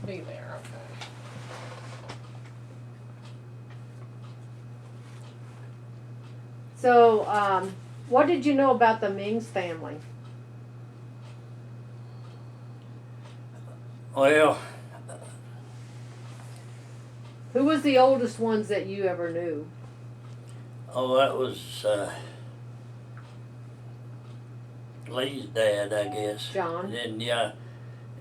to be there, okay. So, what did you know about the Mings family? Well, Who was the oldest ones that you ever knew? oh, that was Lee's dad, I guess. John. And then, yeah,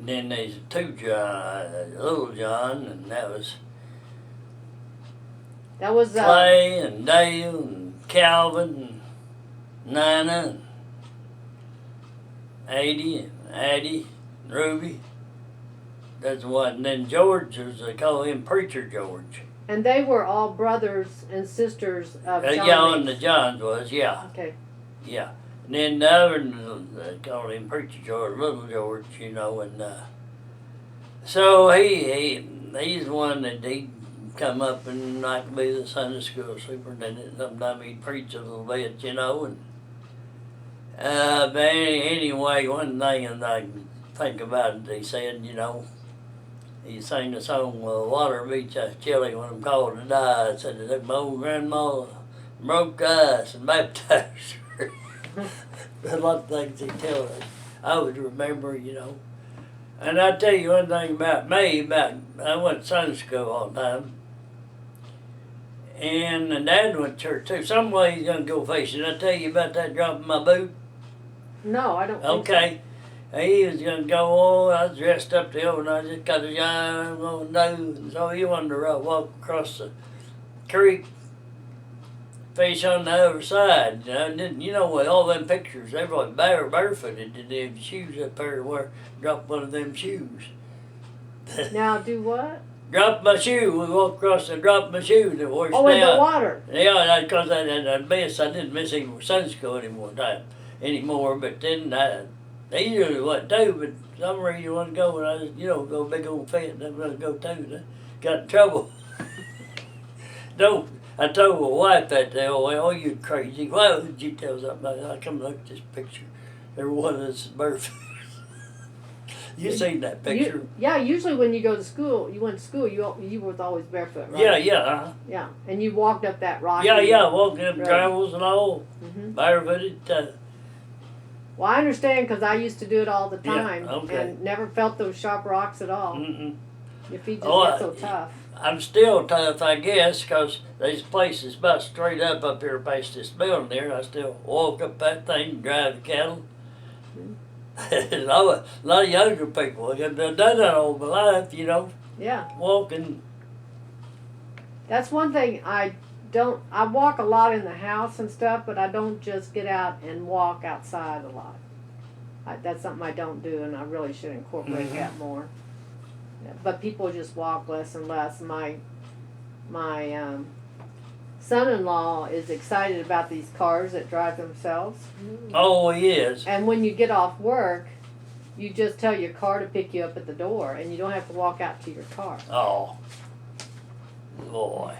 and then there's two John, little John, and that was That was Clay and Dale and Calvin and Nina and Addie and Ruby. That's what. And then George was, they call him Preacher George. and they were all brothers and sisters of John. Yeah, and Mings. the Johns was, yeah. Okay. Yeah. And then the other one, they called him Preacher George, Little George, you know, and so he's the one that he come up and like to be the Sunday school superintendent. Sometimes he'd preach a little bit, you know, and but anyway, one thing and I think about it, he said, you know, he sang the song, Water Beach Chilly when I'm called to die. I said, that my old grandma broke ice and baptized her. A lot of things he tells us, I would remember, you know. And I tell you one thing about me, I went to Sunday school all the time. And Dad went to church too. Some way he's gonna go fishing. I tell you about that dropping my boot. No, I don't think Okay. He was gonna go, I was dressed up the old and I just got a young I'm gonna do. And so he wanted to walk across the creek, fish on the other side. You know what, all them pictures, everybody barefooted did they have shoes up there where dropped one of them shoes. so. Now do what? Dropped my shoe, we walked across and dropped my shoe and it washed Oh, in the out. water. Yeah, because I didn't miss any Sunday school anymore, but then they usually wouldn't do, but some reason you want to go, and I just, you know, go big old fit, and I'm going to go too, and I got in trouble. No, I told my wife that day, oh, you crazy, why would you tell something about that? I come look at this picture, every one of us is barefoot. You seen that picture? Yeah, usually when you go to school, you went to school, you was always barefoot, right? Yeah. Yeah, and you walked up that rocky. Yeah, walking up road. gravels and all, hmm barefooted. Well, I understand because I used to do it all the Yeah, time okay. and never felt those sharp rocks at all. Mm-mm. Your feet just Oh, get so tough. I'm still tough, I guess, because there's places about straight up here past this building there. I still walk up that thing and drive the cattle. A lot of younger people have done that all my life, you know, Yeah, walking. that's one thing I don't. I walk a lot in the house and stuff, but I don't just get out and walk outside a lot. That's something I don't do, and I really should incorporate Mhm. that more. Yeah, but people just walk less and less. My son-in-law is excited about these cars that drive themselves. Oh, he is. And when you get off work, you just tell your car to pick you up at the door, and you don't have to walk out to your car. Oh, boy.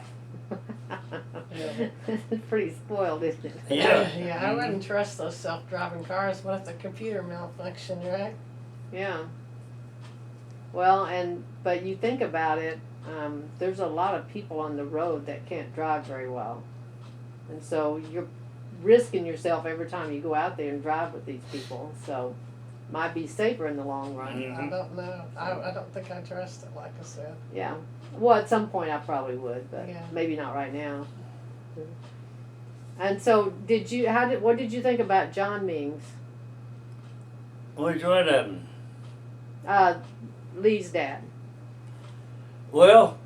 It's pretty spoiled, isn't it? Yeah. Yeah, I wouldn't trust those self-driving cars. What if the computer malfunctioned, right? Yeah. Well, but you think about it, there's a lot of people on the road that can't drive very well. And so you're risking yourself every time you go out there and drive with these people. So might be safer in the long run. I don't know. I don't think I trust it, like I said. Yeah. Well, at some point I probably would, but Yeah. maybe not right now. And so what did you think about John Mings? Which one of them? Lee's dad. Well,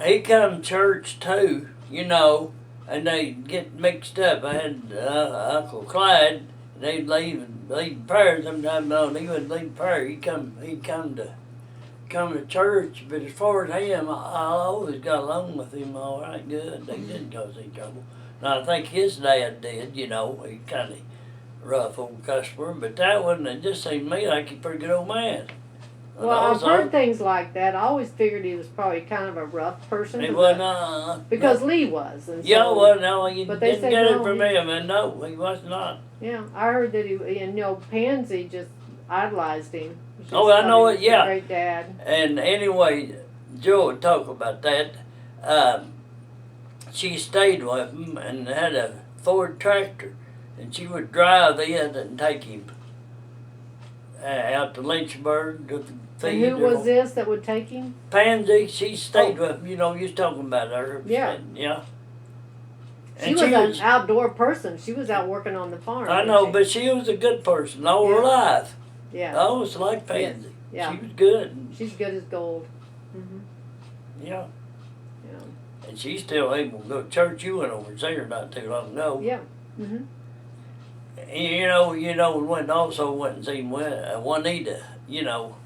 he come to church too, you know, and they get mixed up. I had Uncle Clyde, and they'd lead prayer sometimes. No, he wouldn't lead prayer. He'd come to church. But as far as him, I always got along with him all right, good. They didn't cause any trouble. Now I think his dad did, you know. He kind of rough old customer, but that one, it just seemed to me like he's a pretty good old man. And Well, I've also, heard things like that. I always figured he was probably kind of a rough person. he but- wasn't, because Lee was. And yeah, so, well, no, you but they didn't say get no, it from he- him, and no, he was not. Yeah, I heard that he, and Pansy just, idolized him. She Oh, just I thought know he it, was a yeah. Great dad. And anyway, Joe would talk about that. She stayed with him and had a Ford tractor, and she would drive in and take him out to Lynchburg to feed. And who was this that would take him? Pansy? She stayed with him. You know, you was talking about her. Yeah. Yeah. She was an outdoor person. She was out working on the farm. I wasn't know, she? but she was a good person all her Yeah. life. Yeah. I always liked Pansy. Yeah. She was good. She's good as gold. Yeah. Yeah. And she's still able to go to church. You went over and see her not too long ago. Yeah. You know, we went also went and seen Juanita. You know.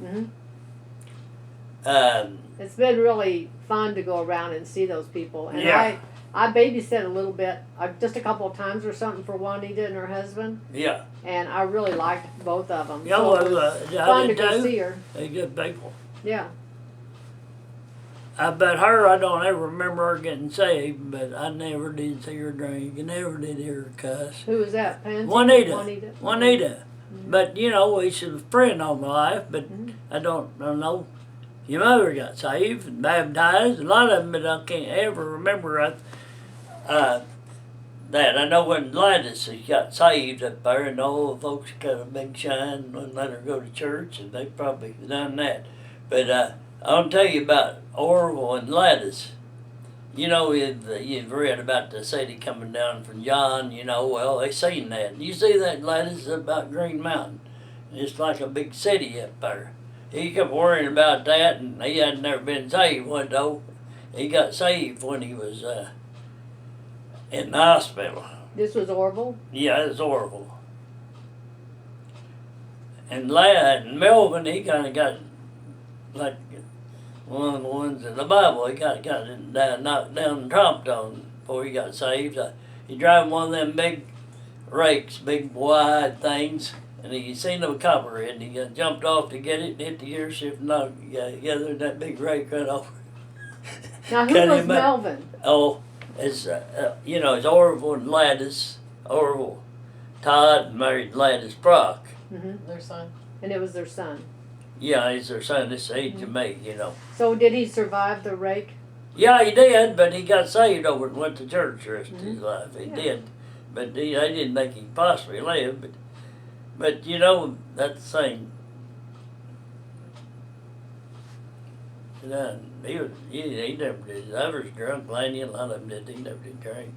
It's been really fun to go around and see those people. And Yeah. I babysat a little bit, just a couple of times or something for Juanita and her husband. Yeah. And I really liked both of them. Yeah, so well, it was I fun to did go too. see her. They good people. Yeah. But her, I don't ever remember her getting saved, but I never did see her drink and never did hear her cuss. Who was that? Pansy? Juanita. But, you know, she's a friend all my life, but I don't know. Your mother got saved and baptized, a lot of them, but I can't ever remember that. I know when Gladys got saved up there, and all the folks got a big shine and let her go to church, and they probably done that. But I'll tell you about Orville and Gladys. You know, you've read about the city coming down from John, you know, well, they seen that. You see that, Gladys, about Green Mountain. It's like a big city up there. He kept worrying about that, and he had never been saved one though. He got saved when he was in the hospital. This was Orville? Yeah, it's Orville. And Melvin, he kind of got like one of the ones in the Bible. He got it down, knocked down and tromped on before he got saved. He driving one of them big rakes, big wide things, and he seen a copper and he jumped off to get it and hit the gear shift and knocked together, and that big rake right over. Now, who was Melvin? Oh, it's you know, it's Orville and Gladys. Orville, Todd married Gladys Brock. Their son. And it was their son. Yeah, he's their son. This age of me, you know. So did he survive the rake? Yeah, he did, but he got saved over and went to church the rest of his life. He did, but they didn't think he possibly live. But you know, that's the same. He never did. Others drunk, Lanny, a lot of them did. He never did drink.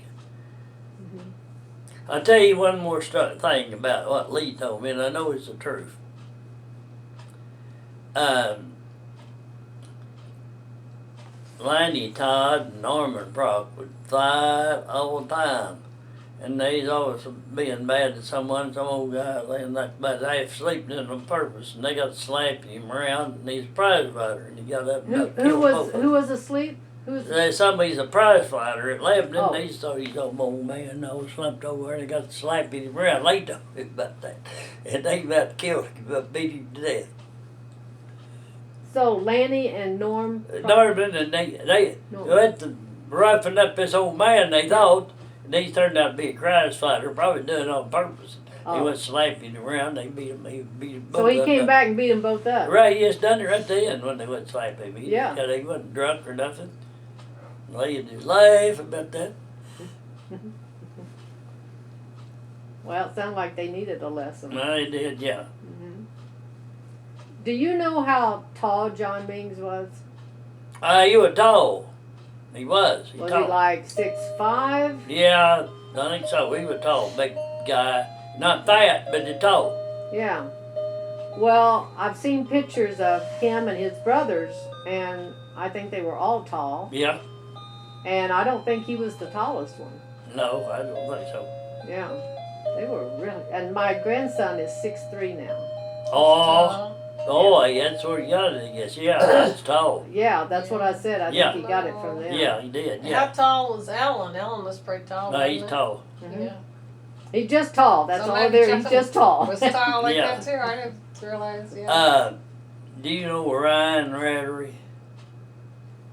I'll tell you one more thing about what Lee told me, and I know it's the truth. Lanny, Todd, and Norman Brock would fight all the time. And they's always being bad to someone, some old guy laying like bad, half sleeping in on purpose, and they got slapping him around, and he's a prize fighter, and he got up and Who was asleep? Somebody's a prize fighter at Lebanon. Oh. They thought he's an old man, all slumped over, and they got slapping him around. They told him about that, and they about killed him, about beat him to death. So Lanny and Norm. Norman and they went to roughing up this old man. They thought. And he turned out to be a prize fighter, probably doing it on purpose. He went slapping around. They beat him. He beat him both. So he came back and beat them both up. Right, he just done it right then when they went slapping him. Yeah. He wasn't drunk or nothing. He just laugh about that. Well, it sounded like they needed a lesson. No, they did, yeah. Do you know how tall John Mings was? He was tall. He was. Was he like 6'5"? Yeah, I think so. He was tall, big guy. Not fat, but he's tall. Yeah. Well, I've seen pictures of him and his brothers, and I think they were all tall. Yeah. And I don't think he was the tallest one. No, I don't think so. Yeah. They were really... And my grandson is 6'3" now. Oh, that's where he got it, I guess. Yeah, that's tall. Yeah, that's what I said. I think he got it from there. Yeah, he did, yeah. How tall was Alan? Alan was pretty tall. No, he's tall. Yeah. He's just tall. That's So all maybe there. He's Justin just tall. Was tall like Yeah. that too. I didn't realize. Yeah. Do you know Ryan Rattery?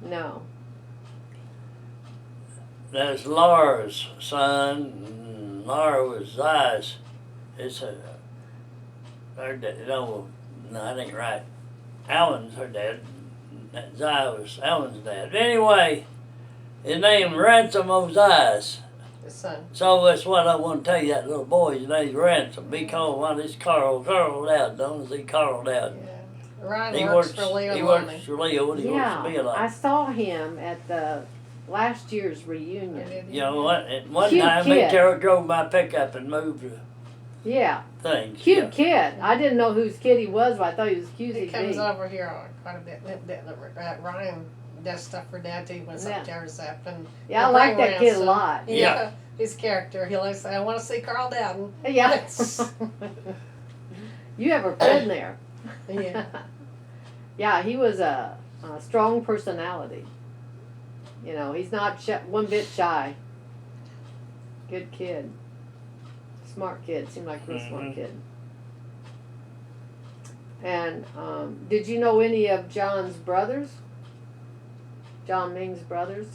No. That's Laura's son. Laura was Zeiss. her dad, no, that ain't right. Alan's her dad. That Zai was Alan's dad. Anyway, his name Ransom Ozias. His son. So that's what I want to tell you. That little boy, his name's Ransom. He called one of these Carl Dowden. Don't see Carl Dowden. Yeah. Ryan He works works. for Leo. He Lonnie. works for Leo, and he works for me a Yeah, lot. I saw him at the last year's reunion. You know what? At one Cute time, kid. he drove my pickup and moved Yeah, things. cute yeah. kid. I didn't know whose kid he was, but I thought he was cute He as comes me. over here quite a bit. Ryan does stuff for Dad too. When Yeah. something tears up, and Yeah, I we'll like bring that kid a Ransom. lot. Yeah. His character. He'll always say, "I want to see Carl Dowden." Yeah. You have a friend there. Yeah. Yeah, he was a strong personality. You know, he's not one bit shy. Good kid. Smart kid. Seemed like a real smart Mhm. kid. And did you know any of John's brothers? John Ming's brothers?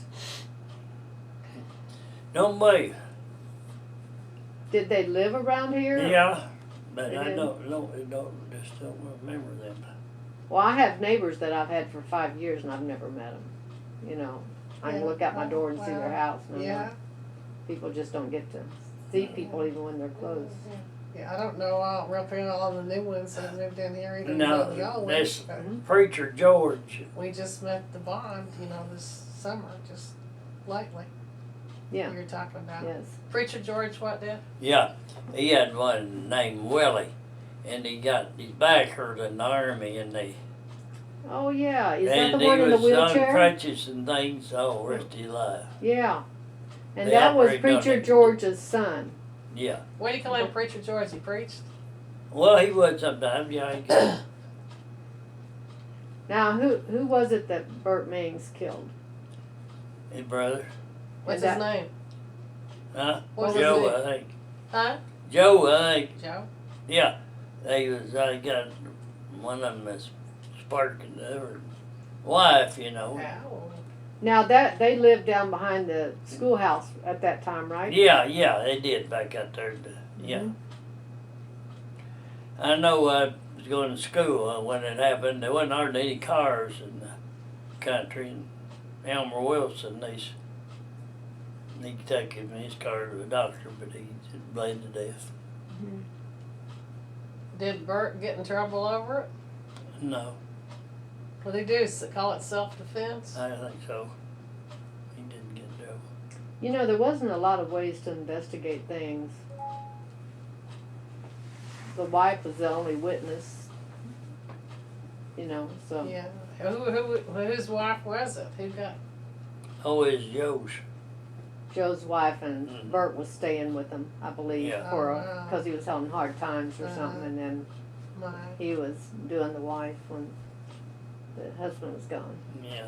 Don't believe. Did they live around here? Yeah, but They I did? don't just don't remember them. Well, I have neighbors that I've had for 5 years and I've never met them. You know, I can Yeah. look out my door and see their Wow. house. And I'm Yeah. like, people just don't get to see people even when they're close. Yeah, I don't know all the new ones that have moved in here either. No, the old this- ones, but Preacher George. we just met the Bond, this summer, just lately. Yeah. We were talking about Yes. Preacher George. What did? Yeah, he had one named Willie, and he got his back hurt in the army, and they Oh yeah, is that and the he one in the was on wheelchair? crutches and things all the rest of his life. Yeah. And They that was operated on Preacher him. George's son. Yeah. What do you call him, Preacher George? He preached. Well, he would sometimes. Yeah, he could. Now, who was it that Bert Mings killed? His brother. What's And his name? Huh? What's his Joe, name? I think. Huh? Joe, I think. Joe. Yeah. I got one of them that's sparking her wife, Oh. Now that they lived down behind the schoolhouse at that time, right? Yeah, they did back out there. Yeah. Mhm. I know I was going to school when it happened. There wasn't hardly any cars in the country. And Elmer Wilson, he took him in his car to the doctor, but he just bled to death. Did Bert get in trouble over it? No, What they do? Call it self-defense? I think so. He didn't get in trouble. You know, there wasn't a lot of ways to investigate things. The wife was the only witness. You know, so Yeah. Whose wife was it? Who got? Oh, it's Joe's. Joe's wife and Mhm. Bert was staying with him, I believe, Yeah. for Oh, wow. because he was having hard times or Uh-huh. something, and then My. he was doing the wife when the husband was gone. Yeah.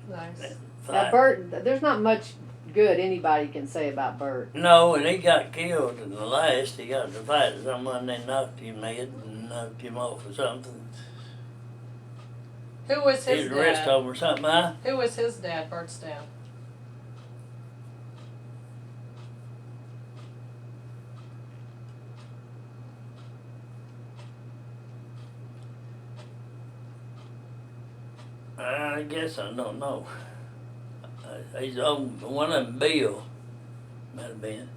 Nice. Now Bert, there's not much good anybody can say about Bert. No, and he got killed in the last. He got in a fight with someone, they knocked him dead and knocked him off or something. Who was his His wrist dad? over something, huh? Who was his dad? Bert's dad. I guess I don't know. He's on one of them, Bill. Might have been.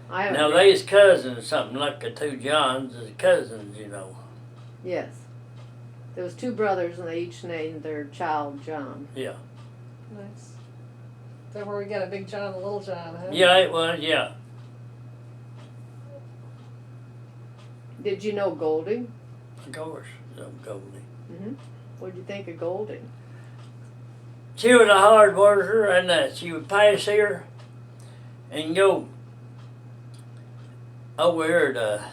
I haven't Now read- they's cousins, something like the two Johns is cousins, Yes. There was two brothers and they each named their child John. Yeah. Nice. Is that where we got a big John and a little John, huh? Yeah, it was. Yeah. Did you know Goldie? Of course, Goldie. Mm-hmm. What did you think of Goldie? She was a hard worker, and she would pass here and go over here to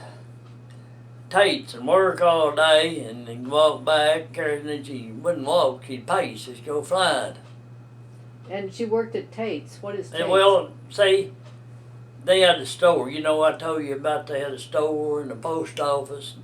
Tate's and work all day, and then walk back, and then she wouldn't walk, she'd pace, she'd go flying. And she worked at Tate's. What is Tate's? And well, see, they had a store. You know, I told you about they had a store and the post office.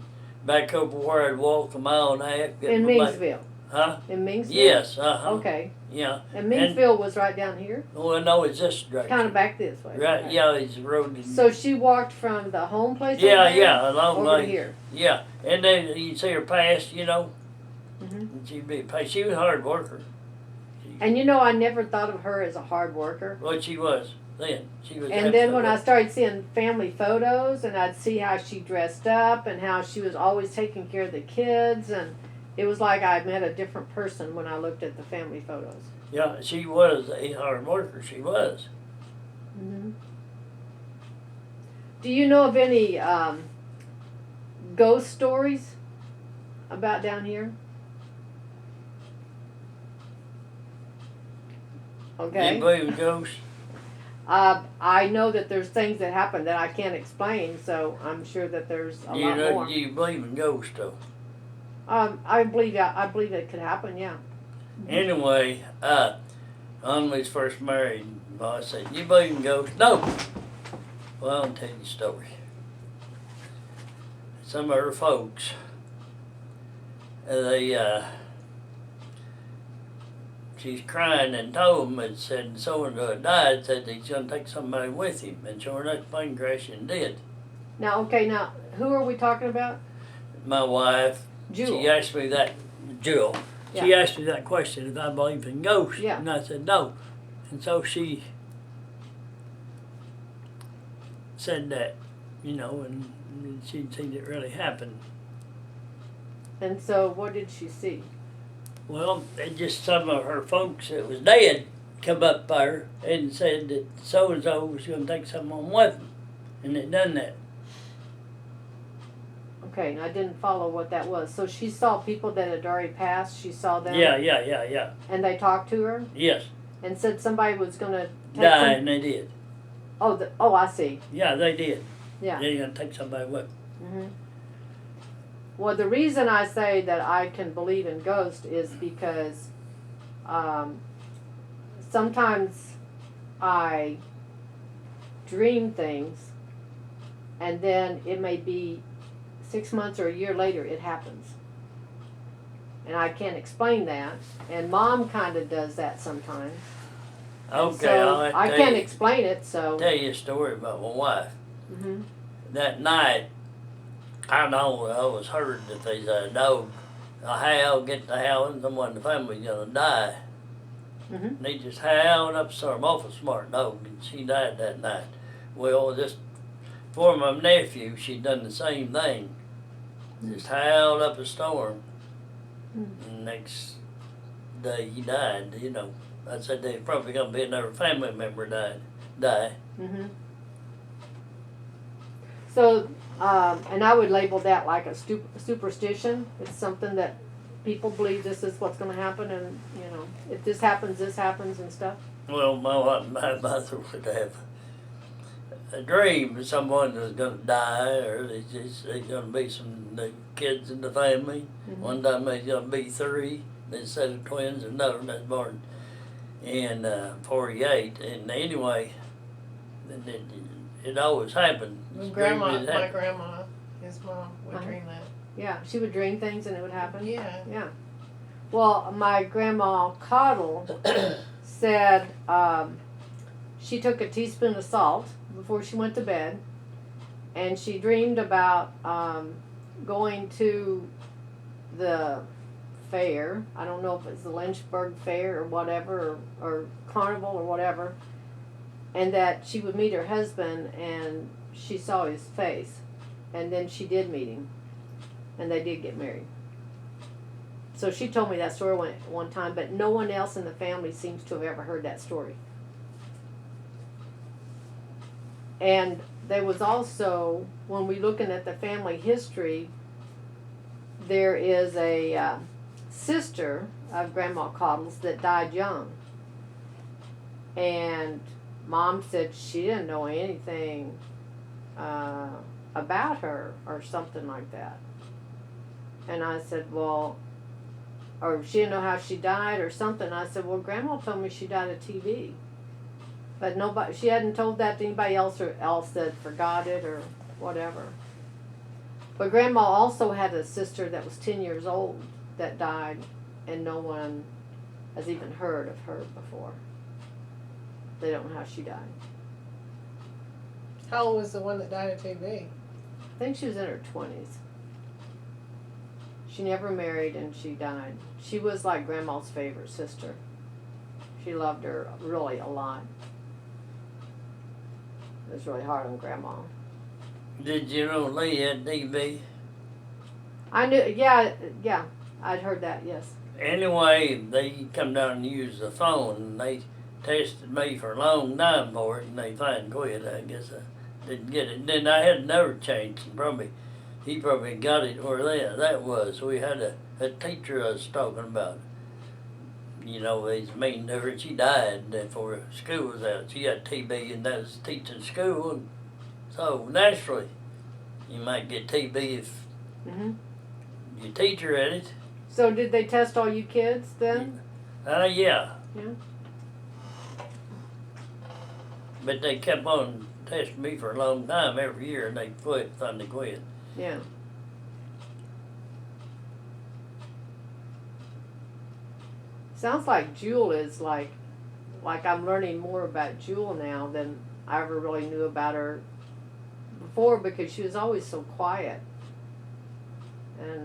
Back over where I'd walk a mile and a half. get in my back- Mingsville. Huh? In Mingsville? Yes, uh-huh. Okay. Yeah. And Meansville was right down here, Well, no, it's this direction. kind of back this way. Right, yeah, it's the road. So she walked from the home place Yeah, over there yeah, a long over to way. here. Yeah, and then you'd see her pass, you know. Mhm. And she'd be she was a hard worker. And you know, I never thought of her as a hard worker. Well, she was then. She was. And then when I absolutely- started seeing family photos, and I'd see how she dressed up and how she was always taking care of the kids, and it was like I met a different person when I looked at the family photos. Yeah, she was a hard worker. She was. Hmm. Do you know of any ghost stories about down here? Okay. You believe in ghosts? I know that there's things that happen that I can't explain, so I'm sure that there's a lot more. Do you believe in ghosts though? I believe it could happen. Yeah. Anyway, when we was first married, I said, "You believe in ghosts?" No. Well, I'll tell you a story. Some of her folks, she's crying and told them and said so and so had died, said he's going to take somebody with him. And sure enough, plane crashed and did. Now, who are we talking about? My wife, Jewel. she asked me that, Jewel, she Yeah. asked me that question if I believed in ghosts. Yeah. And I said no. And so she said that, you know, and she'd seen it really happen. And so, what did she see? Well, it just some of her folks that was dead come up there and said that so and so was going to take someone with them, and it done that. Okay, and I didn't follow what that was. So she saw people that had already passed. She saw them. Yeah. And they talked to her Yes, and said somebody was going to take die, and they did. Oh, I see. Yeah, they did. Yeah. They're going to take somebody with them. Hmm. Well, the reason I say that I can believe in ghosts is because sometimes I dream things, and then it may be 6 months or a year later it happens. And I can't explain that. And Mom kind of does that sometimes. Okay, So I'll I tell can't you, explain it, so. tell you a story about my wife. Hmm. That night, I know I was heard that there's a dog, a howl, get the howling, someone in the family's gonna die. Mhm. And he just howled up a storm, awful smart dog, and she died that night. Well, just for my nephew, she done the same thing. Just howled up a storm. And next day he died, you know. I said there's probably gonna be another family member die. Hmm. So, and I would label that like a superstition. It's something that people believe this is what's going to happen, and you know, if this happens and stuff. Well, my mother would have a dream that someone was going to die, or there's going to be some new kids in the family. Mhm. One time there's going to be 3, instead of twins, another one that's born in 48. And anyway, it always happened. My It grandma, happened. his mom would Uh-huh. dream that. Yeah, she would dream things and it would happen. Yeah. Yeah. Well, my grandma Coddle said she took a teaspoon of salt before she went to bed, and she dreamed about going to the fair. I don't know if it's the Lynchburg Fair or whatever, or Carnival or whatever, and that she would meet her husband, and she saw his face, and then she did meet him, and they did get married. So she told me that story one time, but no one else in the family seems to have ever heard that story. And there was also, when we're looking at the family history, there is a sister of Grandma Coddle's that died young. And Mom said she didn't know anything about her or something like that. And I said, well, or she didn't know how she died or something. I said, well, Grandma told me she died of TB. But nobody, she hadn't told that to anybody else, or else that forgot it or whatever. But Grandma also had a sister that was 10 years old that died, and no one has even heard of her before. They don't know how she died. How old was the one that died of TB? I think she was in her 20s. She never married and she died. She was like Grandma's favorite sister. She loved her really a lot. It was really hard on Grandma. Did you know Lee had TB? I knew, yeah, I'd heard that, yes. Anyway, they come down and use the phone, and they tested me for a long time for it, and they finally quit. I guess I didn't get it. Then I had another chance, and he probably got it where that was. We had a teacher I was talking about. You know, he's mean to her. She died before school was out. She got TB, and that was teaching school, and so naturally, you might get TB if your teacher had it. So did they test all you kids then? Yeah. Yeah. But they kept on testing me for a long time every year, and they finally quit. Yeah. Sounds like Jewel is like I'm learning more about Jewel now than I ever really knew about her before, because she was always so quiet. And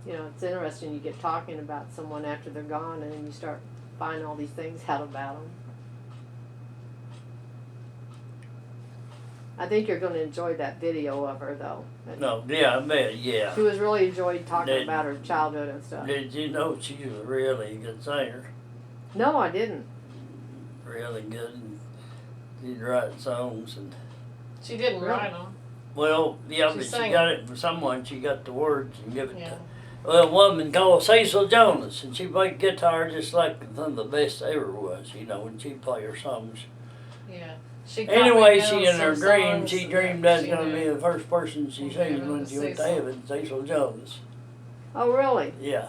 you know, it's interesting, you get talking about someone after they're gone and then you start finding all these things out about them. I think you're going to enjoy that video of her, though. No, yeah, I bet, yeah. She was really enjoyed talking Did- about her childhood and stuff. Did you know she was a really good singer? No, I didn't. Really good. And she'd write songs and. She didn't Really? write them. Well, yeah, She but sang she got it from someone. She got the words and give it Yeah. to a woman called Cecil Jonas, and she played guitar just like some of the best ever was. You know, when she played her songs. Yeah. She got Anyway, me down she in her some dream, songs she that dreamed that's she going to be knew. the first person she Yeah, seen when she went to Cecil. heaven, Cecil Jonas. Oh, really? Yeah.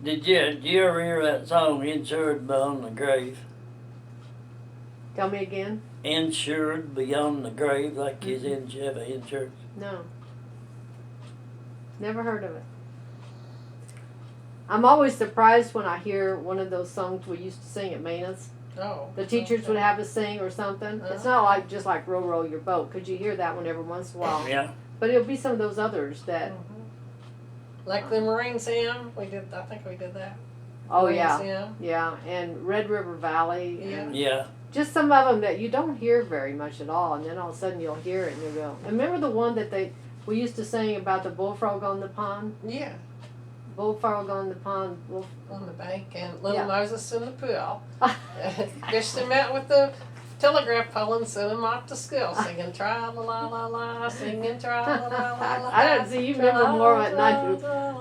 Did you ever hear that song, Insured Beyond the Grave? Tell me again? Insured Beyond the Grave, like his have insurance. No. Never heard of it. I'm always surprised when I hear one of those songs we used to sing at Maina's. Oh. The teachers okay. would have us sing or something. It's not like just like Row Row Your Boat, because you hear that one every once in a while. Yeah. But it'll be some of those others that, Like the Marines hymn, I think we did that. oh Marines yeah, hymn. yeah, and Red River Valley, and Yeah. just some of them that you don't hear very much at all, and then all of a sudden you'll hear it and you'll go. And remember the one that we used to sing about the bullfrog on the pond? Yeah. Bullfrog on the pond, On the bank, and little Yeah. Moses in the pool. Fished him out with the telegraph pole and sent him off to school, singing tra la la la la, singing tra la la la la. I don't see, you remember more of it than I do.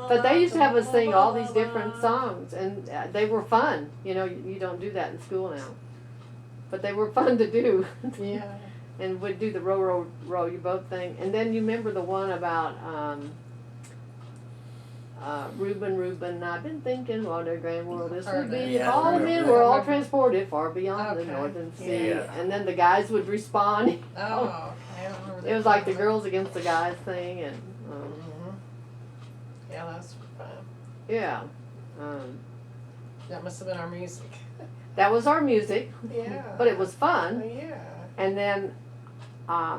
But they used to have us sing all these different songs, and they were fun. You know, you don't do that in school now. But they were fun to do. Yeah. And we'd do the row, row, row your boat thing. And then you remember the one about Reuben, I've been thinking what a grand world this would be if Yeah, all the men were all transported far beyond the Okay. northern sea. Yeah. And then the guys would respond. Oh, okay. I don't remember It that was like the part. girls against the guys thing, and Mhm. Yeah, that's fun. yeah, That must have been our music. that was our music. Yeah. But it was fun. Yeah. And then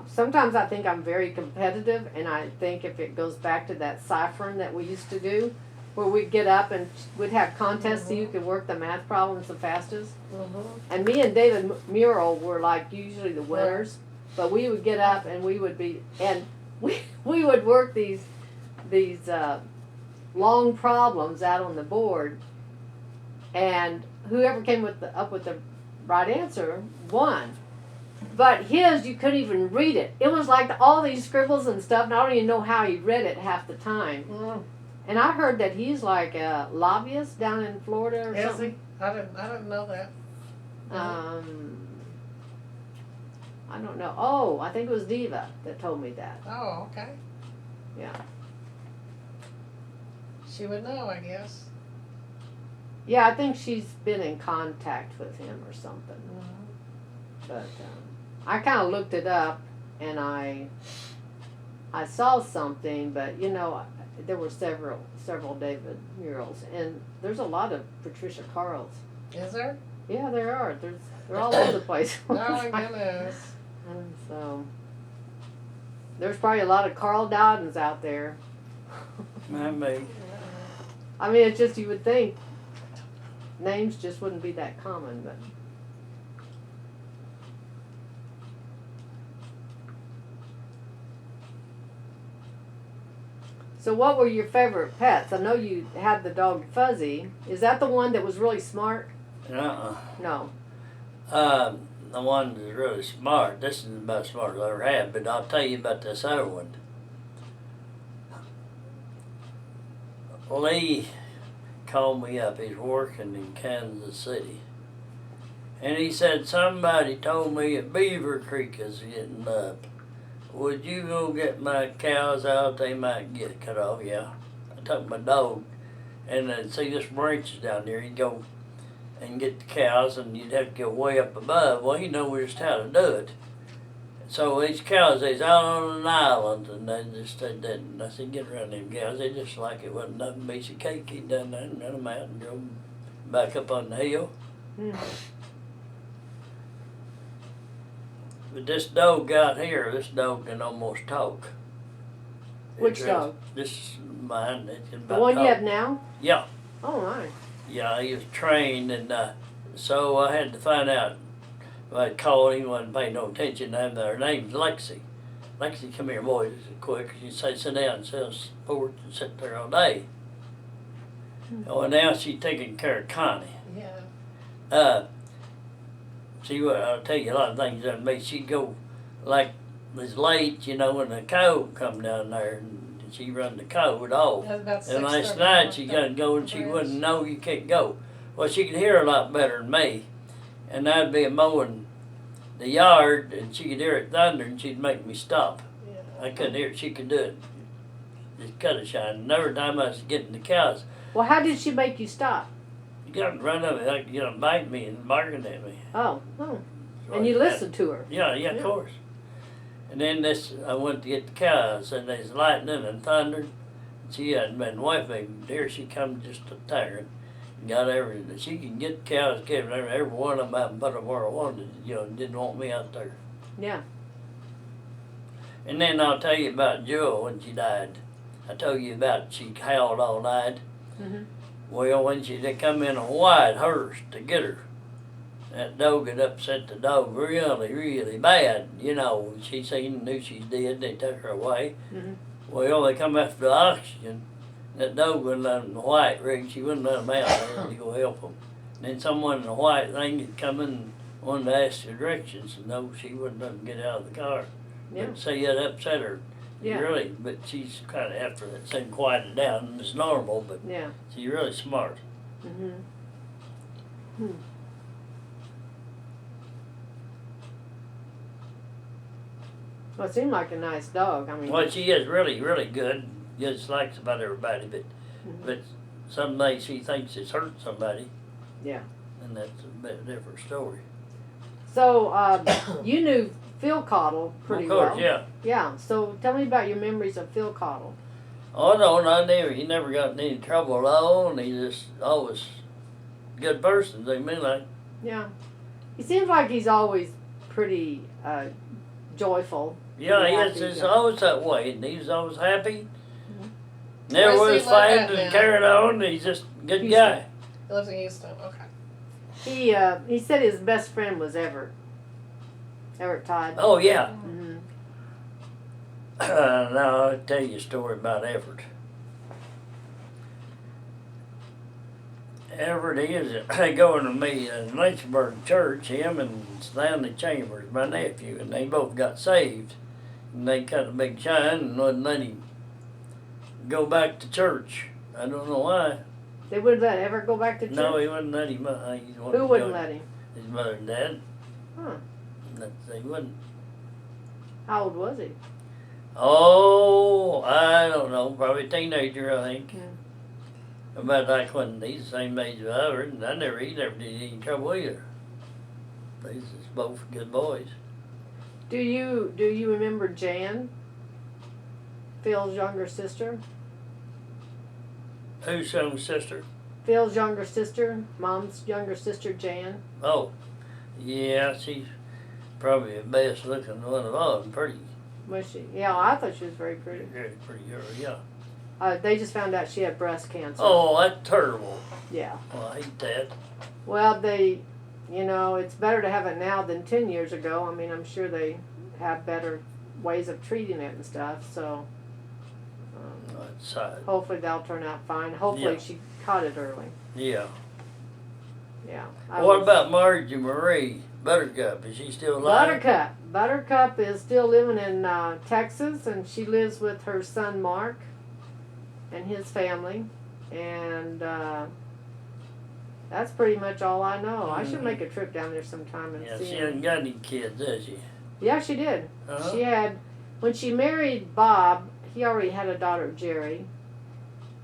sometimes I think I'm very competitive, and I think if it goes back to that ciphering that we used to do, where we'd get up and we'd have contests so you could work the math problems the fastest. And me and David Murrell were like usually the winners, but we would get up and we would would work these long problems out on the board, and whoever came up with the right answer won. But his, you couldn't even read it. It was like all these scribbles and stuff, and I don't even know how he read it half the time. And I heard that he's like a lobbyist down in Florida or Is something. he? I didn't know that. I don't know. Oh, I think it was Diva that told me that. Oh, okay. Yeah. She would know, I guess. Yeah, I think she's been in contact with him or something. But I kind of looked it up, and I saw something, but you know, there were several David murals, and there's a lot of Patricia Carls. Is there? Yeah, there are. They're all over the place. Oh my goodness. And so there's probably a lot of Carl Dowdens out there. Maybe. I mean, it's just you would think names just wouldn't be that common, but. So what were your favorite pets? I know you had the dog Fuzzy. Is that the one that was really smart? No. The one that's really smart. This is about as smart as I ever had, but I'll tell you about this other one. Lee called me up. He's working in Kansas City. And he said, somebody told me that Beaver Creek is getting up. Would you go get my cows out? They might get cut off. Yeah. I took my dog. And then see this branches down there. He'd go and get the cows, and you'd have to go way up above. Well, he knows just how to do it. So these cows, they's out on an island, and they didn't. I said, get around them cows. They just like it wasn't nothing piece of cake. He done that and run them out and drove them back up on the hill. But this dog out here, this dog can almost talk. Which dog? This is mine. The one you have now? Yeah. Oh my. Yeah, he was trained, and so I had to find out. I called him, wasn't paying no attention to him. Her name's Lexi. Lexi, come here, boy, quick. She said, sit down and sell sports and sit there all day. Well, now she's taking care of Connie. Yeah. See what I'll tell you a lot of things that made she'd go like it's late, you know, and the code come down there and she run the code off. That's And about last 6:30 night she got to go and she wouldn't know you can't go. Well, she could hear a lot better than me. And I'd be mowing the yard and she could hear it thunder and she'd make me stop. Yeah. I couldn't hear it. She could do it. Just cut a shine. And every time I was getting the cows, Well, how did she make you stop? you got in front of me, like you know, bite me and barking at me. Oh. So And you I- listened to her. Yeah, Yeah. of course. And then I went to get the cows, and there's lightning and thunder. She hadn't been away from me. There she come just a tearing. Got everything. She can get the cows, get every one of them out and put them where I wanted. You know, didn't want me out there. Yeah. And then I'll tell you about Jewel when she died. I told you about she howled all night. Mhm. Well, when they come in a white hearse to get her, that dog had upset the dog really, really bad. You know, she seen, knew she's dead, they took her away. Mhm. Well, they come after the oxygen. That dog wouldn't let them, the white rig, she wouldn't let them out there to go help them. And then someone in the white thing had come in and wanted to ask her directions, and no, she wouldn't let them get out of the car. Yeah. But see, that upset her. Yeah. Really, but she's kind of after that thing quieted down, and it's normal, but Yeah. she's really smart. Mhm. Well, it seemed like a nice dog. I mean. Well, she is really, really good. Just likes about everybody, but some days she thinks it's hurt somebody. Yeah. And that's a bit different story. So you knew Phil Cottle pretty Of course, well. yeah. Yeah. So tell me about your memories of Phil Cottle. Oh no, he never got in any trouble at all, and he just always a good person. I mean, like, Yeah. He seems like he's always pretty joyful. yeah, he happy, is. It's yeah. always that way, and he's always happy. Where's Never he was live fighting at and now? carrying on. He's just a good Houston. guy. He lives in Houston. Okay. He said his best friend was Everett. Everett Todd. Oh yeah. Hmm. Now I'll tell you a story about Everett. Everett is going to meet in Lynchburg Church, him and Stanley Chambers, my nephew, and they both got saved. And they cut a big shine and wouldn't let him go back to church. I don't know why. They wouldn't let Everett go back to church? No, he wouldn't let him. Who wouldn't let him? His mother and dad. Huh. They wouldn't. How old was he? Oh, I don't know. Probably a teenager, I think. Yeah. About like when he's the same age as ours, and he never did any trouble either. They's just both good boys. Do you remember Jan? Phil's younger sister? Who's some sister? Phil's younger sister, Mom's younger sister, Jan. Oh, yeah, she's probably the best looking one of all of them. Pretty, Was she? Yeah, I thought she was very pretty. pretty girl, yeah. They just found out she had breast cancer. Oh, that's terrible. Yeah. Well, I hate that. Well, it's better to have it now than 10 years ago. I mean, I'm sure they have better ways of treating it and stuff. So That's sad. hopefully they'll turn out fine. Hopefully Yeah. she caught it early. Yeah. Yeah. What about Margie Marie Buttercup? Is she still alive? Buttercup is still living in Texas, and she lives with her son Mark and his family. And that's pretty much all I know. I should make a trip down there sometime and Yeah, see she her. hasn't got any kids, does she? Yeah, she did. Uh-huh. She had, when she married Bob, he already had a daughter, Jerry.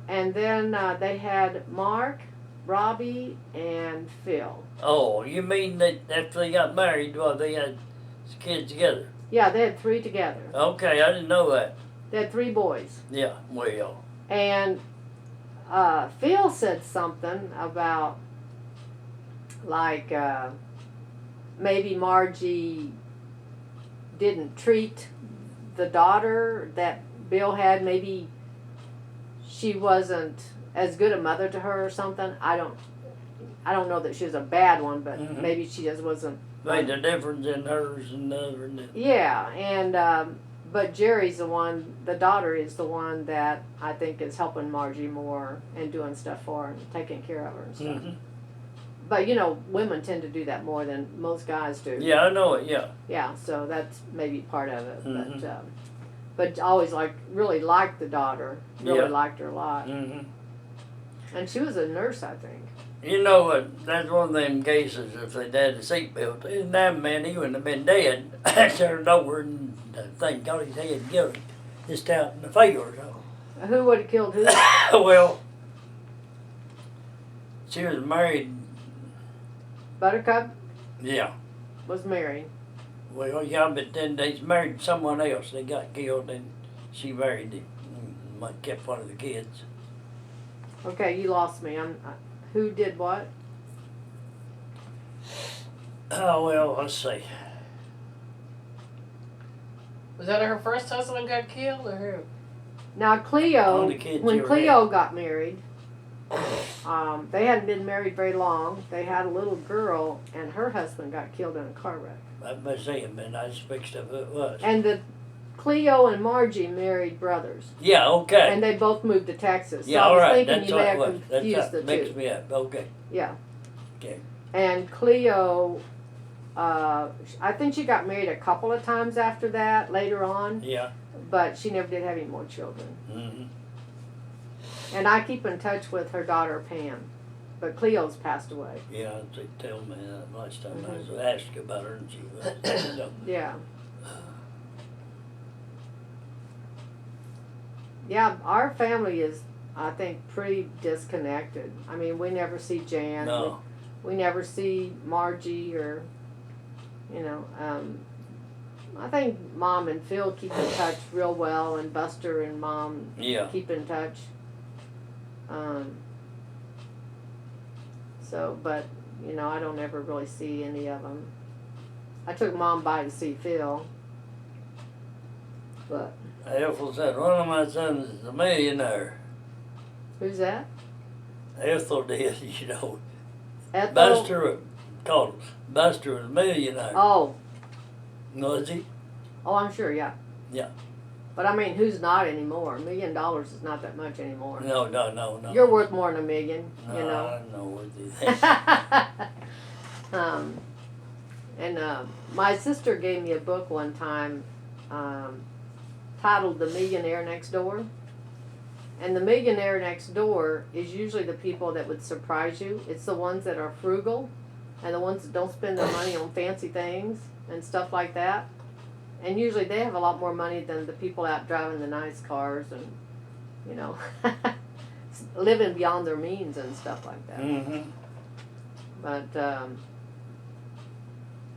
And then they had Mark, Robbie, and Phil. Oh, you mean that after they got married, well, they had kids together? Yeah, they had 3 together. Okay, I didn't know that. They had 3 boys. Yeah, well. And Phil said something about, like, maybe Margie didn't treat the daughter that Bill had. Maybe she wasn't as good a mother to her or something. I don't know that she was a bad one, but maybe she just wasn't. Made a difference in hers and the other. Yeah, and but Jerry's the daughter is the one that I think is helping Margie more and doing stuff for her and taking care of her and stuff. Mm-hmm. But women tend to do that more than most guys do. Yeah, I know it, yeah. Yeah, so that's maybe part of it. Mhm. But I always really liked the daughter. Really Yeah. liked her a lot. Mm-hmm. And she was a nurse, I think. You know what? That's one of them cases. If they'd had a seatbelt, and that man, he wouldn't have been dead. Turned over and the thing got his head and killed him. Just out in the field or something. Who would have killed who? Well, she was married. Buttercup Yeah. was married. Well, yeah, but then they married someone else. They got killed, and she married him. Kept one of the kids. Okay, you lost me. Who did what? Oh well, let's see. Was that her first husband got killed or who? Now Cleo, All the kids when you were Cleo got married, they hadn't been married very long. They had a little girl, and her husband got killed in a car wreck. I must say, man, I just fixed up who it was. And Cleo and Margie married brothers, Yeah, okay. and they both moved to Texas. So Yeah, I all was right. thinking That's you what may it have was. confused That's the what mixed two. me up. Okay. Yeah. Okay. And Cleo, I think she got married a couple of times after that, later on, Yeah. but she never did have any more children. Mm-hmm. And I keep in touch with her daughter, Pam, but Cleo's passed away. Yeah, they tell me that last time I was asked about her, and she was. So, Yeah. Yeah, our family is, I think, pretty disconnected. I mean, we never see Jan. no. We never see Margie or, I think Mom and Phil keep in touch real well, and Buster and Mom Yeah. keep in touch. But, I don't ever really see any of them. I took Mom by to see Phil, but Ethel said one of my sons is a millionaire. who's that? Ethel did, you know. Ethel? Buster was a millionaire. Oh, Was he? I'm sure, yeah. Yeah. But I mean, who's not anymore? $1 million is not that much anymore. No. You're worth more than $1 million, No, you know. I know what you think. My sister gave me a book one time titled The Millionaire Next Door. And the millionaire next door is usually the people that would surprise you. It's the ones that are frugal and the ones that don't spend their money on fancy things and stuff like that. And usually they have a lot more money than the people out driving the nice cars and, living beyond their means and stuff like that. Mm-hmm. But,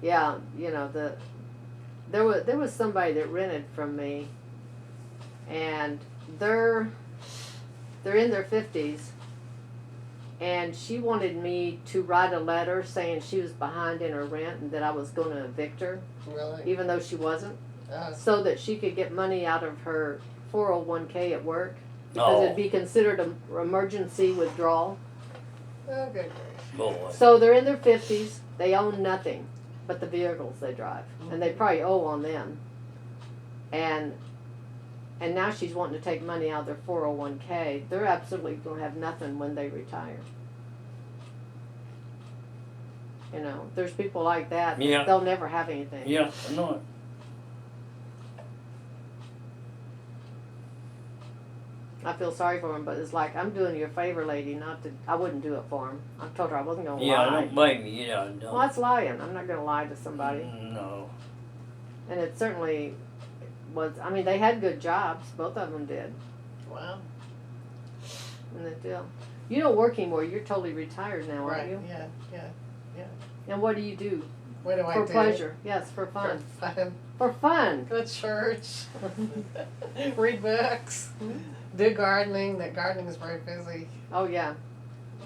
yeah, there was somebody that rented from me, and they're in their 50s, and she wanted me to write a letter saying she was behind in her rent and that I was going to evict her, Really? even though she wasn't, Oh. so that she could get money out of her 401k at work, because it'd be considered an emergency withdrawal. Oh, good grief. Boy. So they're in their 50s, they own nothing but the vehicles they drive, and they probably owe on them. And now she's wanting to take money out of their 401k. They're absolutely going to have nothing when they retire. You know, there's people like that, Yeah. they'll never have anything. Yeah, I know it. I feel sorry for him, but it's like, I'm doing you a favor, lady, not to, I wouldn't do it for him. I told her I wasn't going to Yeah, I lie. don't blame you. Yeah, I don't. Well, that's lying. I'm not going to lie to somebody. No. And it certainly was, I mean, they had good jobs. Both of them did. Wow. And they do. You don't work anymore. You're totally retired now, aren't Right. you? Yeah. And what do you do? What do I For do? pleasure. Yes, for fun. For fun. For fun. Go to church. Read books. Do gardening. That gardening is very busy. Oh, yeah.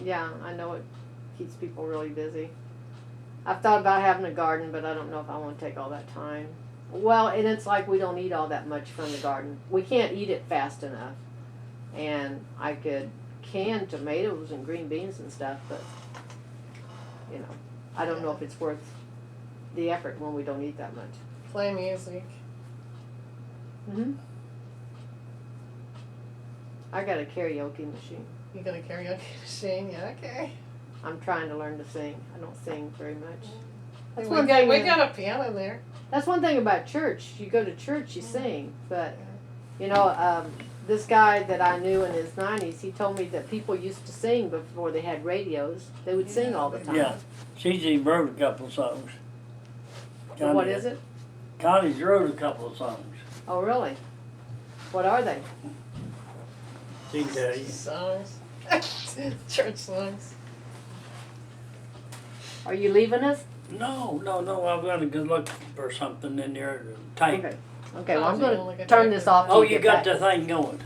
Yeah, I know it keeps people really busy. I've thought about having a garden, but I don't know if I want to take all that time. Well, and it's like we don't eat all that much from the garden. We can't eat it fast enough. And I could can tomatoes and green beans and stuff, but, you know, I don't know if it's worth the effort when we don't eat that much. Play music. Mm-hmm. I got a karaoke machine. You got a karaoke machine? Yeah, okay. I'm trying to learn to sing. I don't sing very much. That's We one thing. got a piano there. That's one thing about church. You go to church, you sing. But, you know, this guy that I knew in his 90s, he told me that people used to sing before they had radios. They would sing all the time. Yeah. She's even wrote a couple of songs. So what is it? Connie's wrote a couple of songs. Oh, really? What are they? She can tell you. Songs. Church songs. Are you leaving us? No. I've got to go look for something in there to type. Okay. Okay, well, I'm Oh, so you going only to get turn back this to- off. till Oh, you you get got back. the thing going.